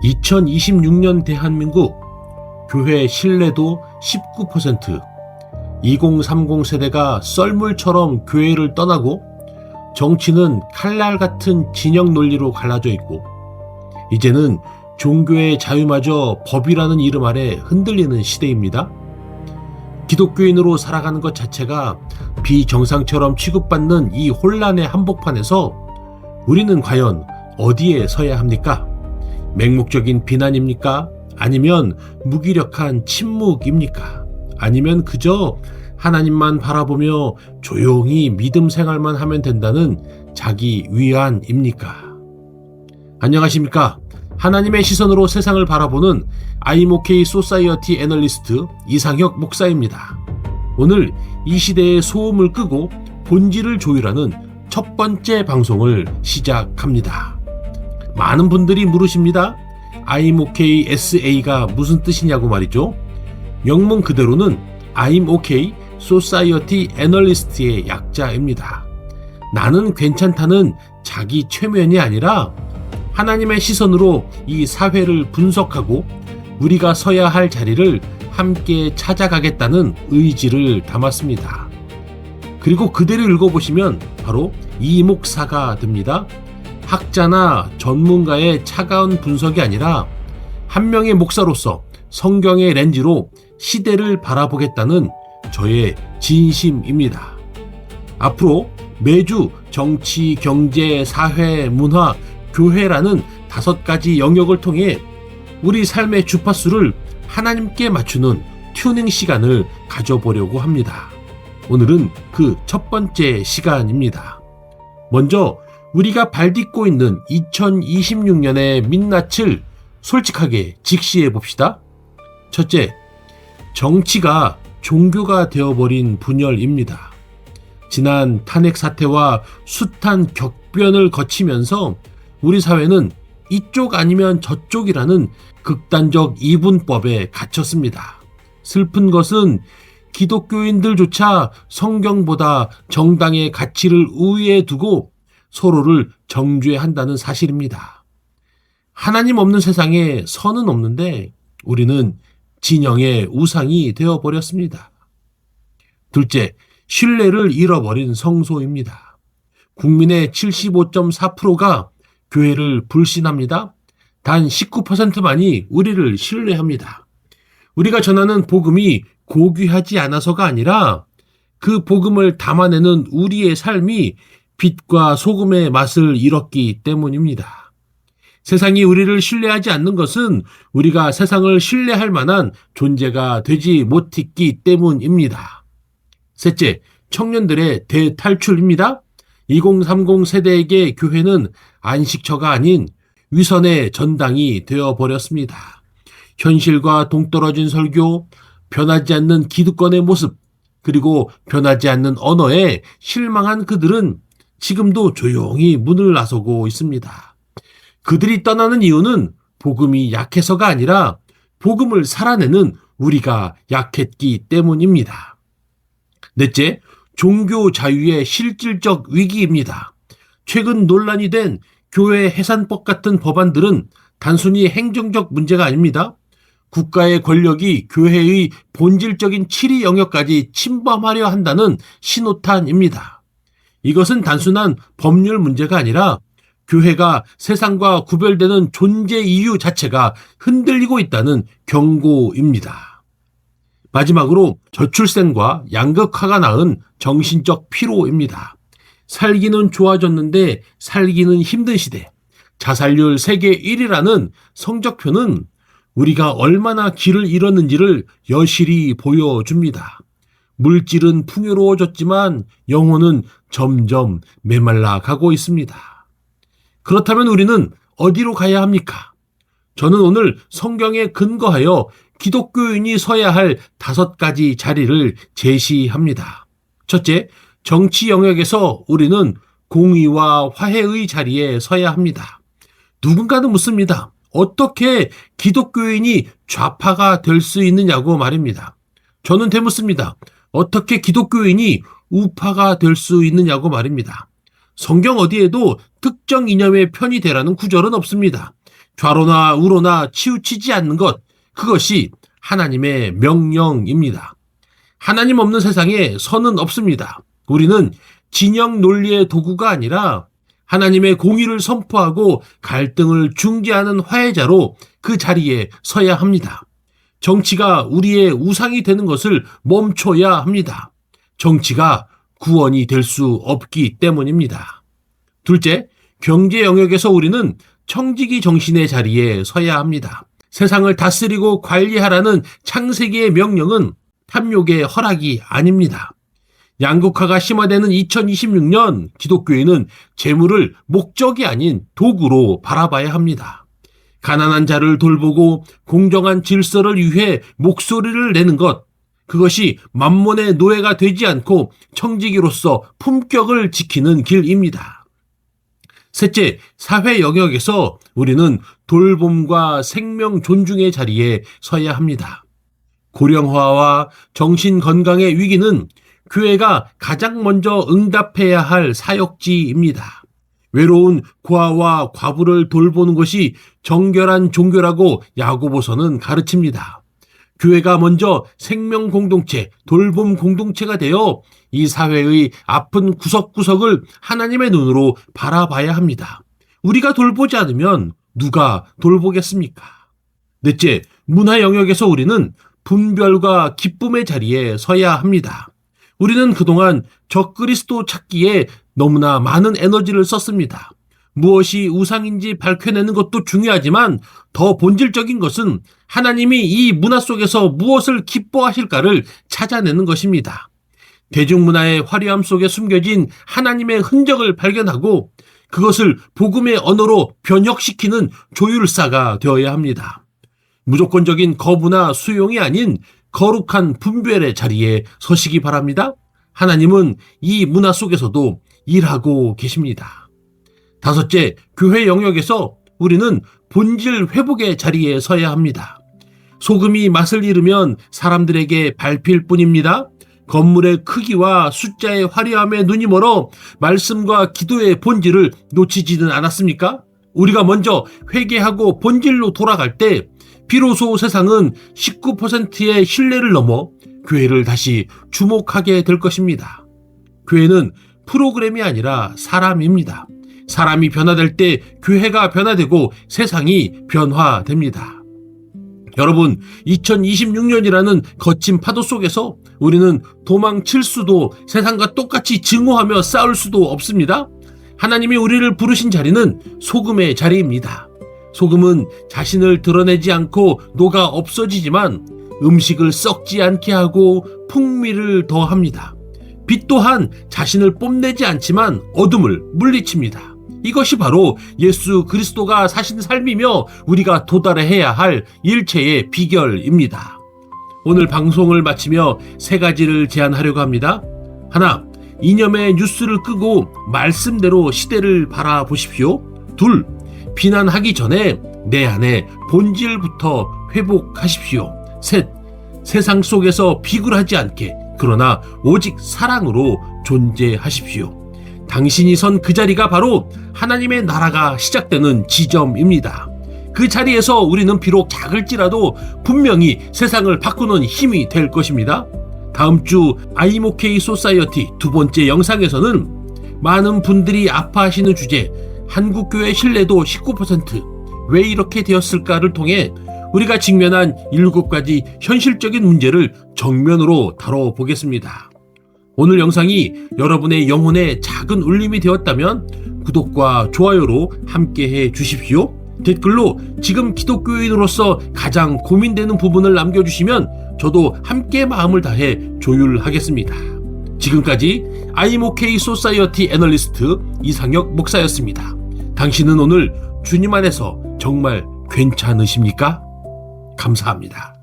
2026년 대한민국 교회 신뢰도 19%, 2030 세대가 썰물처럼 교회를 떠나고 정치는 칼날 같은 진영 논리로 갈라져 있고 이제는 종교의 자유마저 법이라는 이름 아래 흔들리는 시대입니다. 기독교인으로 살아가는 것 자체가 비정상처럼 취급받는 이 혼란의 한복판에서 우리는 과연 어디에 서야 합니까? 맹목적인 비난입니까? 아니면 무기력한 침묵입니까? 아니면 그저 하나님만 바라보며 조용히 믿음 생활만 하면 된다는 자기 위안입니까? 안녕하십니까? 하나님의 시선으로 세상을 바라보는 IMOK 소사이어티 애널리스트 이상혁 목사입니다. 오늘 이 시대의 소음을 끄고 본질을 조율하는 첫 번째 방송을 시작합니다. 많은 분들이 물으십니다. IMOK SA가 무슨 뜻이냐고 말이죠. 영문 그대로는 I'm OK Society Analyst의 약자입니다. 나는 괜찮다는 자기 최면이 아니라 하나님의 시선으로 이 사회를 분석하고 우리가 서야 할 자리를 함께 찾아가겠다는 의지를 담았습니다. 그리고 그대로 읽어보시면 바로 이 목사가 됩니다. 학자나 전문가의 차가운 분석이 아니라 한 명의 목사로서 성경의 렌즈로 시대를 바라보겠다는 저의 진심입니다. 앞으로 매주 정치, 경제, 사회, 문화, 교회라는 5가지 영역을 통해 우리 삶의 주파수를 하나님께 맞추는 튜닝 시간을 가져보려고 합니다. 오늘은 그 첫 번째 시간입니다. 먼저 우리가 발딛고 있는 2026년의 민낯을 솔직하게 직시해 봅시다. 첫째, 정치가 종교가 되어버린 분열입니다. 지난 탄핵 사태와 숱한 격변을 거치면서 우리 사회는 이쪽 아니면 저쪽이라는 극단적 이분법에 갇혔습니다. 슬픈 것은 기독교인들조차 성경보다 정당의 가치를 우위에 두고 서로를 정죄한다는 사실입니다. 하나님 없는 세상에 선은 없는데 우리는 진영의 우상이 되어버렸습니다. 둘째, 신뢰를 잃어버린 성소입니다. 국민의 75.4%가 교회를 불신합니다. 단 19%만이 우리를 신뢰합니다. 우리가 전하는 복음이 고귀하지 않아서가 아니라 그 복음을 담아내는 우리의 삶이 빛과 소금의 맛을 잃었기 때문입니다. 세상이 우리를 신뢰하지 않는 것은 우리가 세상을 신뢰할 만한 존재가 되지 못했기 때문입니다. 셋째, 청년들의 대탈출입니다. 2030 세대에게 교회는 안식처가 아닌 위선의 전당이 되어버렸습니다. 현실과 동떨어진 설교, 변하지 않는 기득권의 모습, 그리고 변하지 않는 언어에 실망한 그들은 지금도 조용히 문을 나서고 있습니다. 그들이 떠나는 이유는 복음이 약해서가 아니라 복음을 살아내는 우리가 약했기 때문입니다. 넷째, 종교 자유의 실질적 위기입니다. 최근 논란이 된 교회 해산법 같은 법안들은 단순히 행정적 문제가 아닙니다. 국가의 권력이 교회의 본질적인 치리 영역까지 침범하려 한다는 신호탄입니다. 이것은 단순한 법률 문제가 아니라 교회가 세상과 구별되는 존재 이유 자체가 흔들리고 있다는 경고입니다. 마지막으로 저출생과 양극화가 낳은 정신적 피로입니다. 살기는 좋아졌는데 살기는 힘든 시대, 자살률 세계 1위라는 성적표는 우리가 얼마나 길을 잃었는지를 여실히 보여줍니다. 물질은 풍요로워졌지만 영혼은 점점 메말라 가고 있습니다. 그렇다면 우리는 어디로 가야 합니까? 저는 오늘 성경에 근거하여 기독교인이 서야 할 5가지 자리를 제시합니다. 첫째, 정치 영역에서 우리는 공의와 화해의 자리에 서야 합니다. 누군가는 묻습니다. 어떻게 기독교인이 좌파가 될 수 있느냐고 말입니다. 저는 되묻습니다. 어떻게 기독교인이 우파가 될 수 있느냐고 말입니다. 성경 어디에도 특정 이념의 편이 되라는 구절은 없습니다. 좌로나 우로나 치우치지 않는 것, 그것이 하나님의 명령입니다. 하나님 없는 세상에 선은 없습니다. 우리는 진영 논리의 도구가 아니라 하나님의 공의를 선포하고 갈등을 중재하는 화해자로 그 자리에 서야 합니다. 정치가 우리의 우상이 되는 것을 멈춰야 합니다. 정치가 구원이 될 수 없기 때문입니다. 둘째, 경제 영역에서 우리는 청지기 정신의 자리에 서야 합니다. 세상을 다스리고 관리하라는 창세기의 명령은 탐욕의 허락이 아닙니다. 양극화가 심화되는 2026년 기독교인은 재물을 목적이 아닌 도구로 바라봐야 합니다. 가난한 자를 돌보고 공정한 질서를 위해 목소리를 내는 것, 그것이 만몬의 노예가 되지 않고 청지기로서 품격을 지키는 길입니다. 셋째, 사회 영역에서 우리는 돌봄과 생명 존중의 자리에 서야 합니다. 고령화와 정신건강의 위기는 교회가 가장 먼저 응답해야 할 사역지입니다. 외로운 고아와 과부를 돌보는 것이 정결한 종교라고 야고보서는 가르칩니다. 교회가 먼저 생명 공동체, 돌봄 공동체가 되어 이 사회의 아픈 구석구석을 하나님의 눈으로 바라봐야 합니다. 우리가 돌보지 않으면 누가 돌보겠습니까? 넷째, 문화 영역에서 우리는 분별과 기쁨의 자리에 서야 합니다. 우리는 그동안 적그리스도 찾기에 너무나 많은 에너지를 썼습니다. 무엇이 우상인지 밝혀내는 것도 중요하지만 더 본질적인 것은 하나님이 이 문화 속에서 무엇을 기뻐하실까를 찾아내는 것입니다. 대중문화의 화려함 속에 숨겨진 하나님의 흔적을 발견하고 그것을 복음의 언어로 변혁시키는 조율사가 되어야 합니다. 무조건적인 거부나 수용이 아닌 거룩한 분별의 자리에 서시기 바랍니다. 하나님은 이 문화 속에서도 일하고 계십니다. 다섯째, 교회 영역에서 우리는 본질 회복의 자리에 서야 합니다. 소금이 맛을 잃으면 사람들에게 밟힐 뿐입니다. 건물의 크기와 숫자의 화려함에 눈이 멀어 말씀과 기도의 본질을 놓치지는 않았습니까? 우리가 먼저 회개하고 본질로 돌아갈 때 비로소 세상은 19%의 신뢰를 넘어 교회를 다시 주목하게 될 것입니다. 교회는 프로그램이 아니라 사람입니다. 사람이 변화될 때 교회가 변화되고 세상이 변화됩니다. 여러분, 2026년이라는 거친 파도 속에서 우리는 도망칠 수도 세상과 똑같이 증오하며 싸울 수도 없습니다. 하나님이 우리를 부르신 자리는 소금의 자리입니다. 소금은 자신을 드러내지 않고 녹아 없어지지만 음식을 썩지 않게 하고 풍미를 더합니다. 빛 또한 자신을 뽐내지 않지만 어둠을 물리칩니다. 이것이 바로 예수 그리스도가 사신 삶이며 우리가 도달해야 할 일체의 비결입니다. 오늘 방송을 마치며 세 가지를 제안하려고 합니다. 하나, 이념의 뉴스를 끄고 말씀대로 시대를 바라보십시오. 둘, 비난하기 전에 내 안에 본질부터 회복하십시오. 셋, 세상 속에서 비굴하지 않게 그러나 오직 사랑으로 존재하십시오. 당신이 선 그 자리가 바로 하나님의 나라가 시작되는 지점입니다. 그 자리에서 우리는 비록 작을지라도 분명히 세상을 바꾸는 힘이 될 것입니다. 다음 주 I'm OK 소사이어티 두 번째 영상에서는 많은 분들이 아파하시는 주제, 한국교회 신뢰도 19%, 왜 이렇게 되었을까를 통해 우리가 직면한 7가지 현실적인 문제를 정면으로 다뤄보겠습니다. 오늘 영상이 여러분의 영혼에 작은 울림이 되었다면 구독과 좋아요로 함께해 주십시오. 댓글로 지금 기독교인으로서 가장 고민되는 부분을 남겨주시면 저도 함께 마음을 다해 조율하겠습니다. 지금까지 I'm OK 소사이어티 애널리스트 이상혁 목사였습니다. 당신은 오늘 주님 안에서 정말 괜찮으십니까? 감사합니다.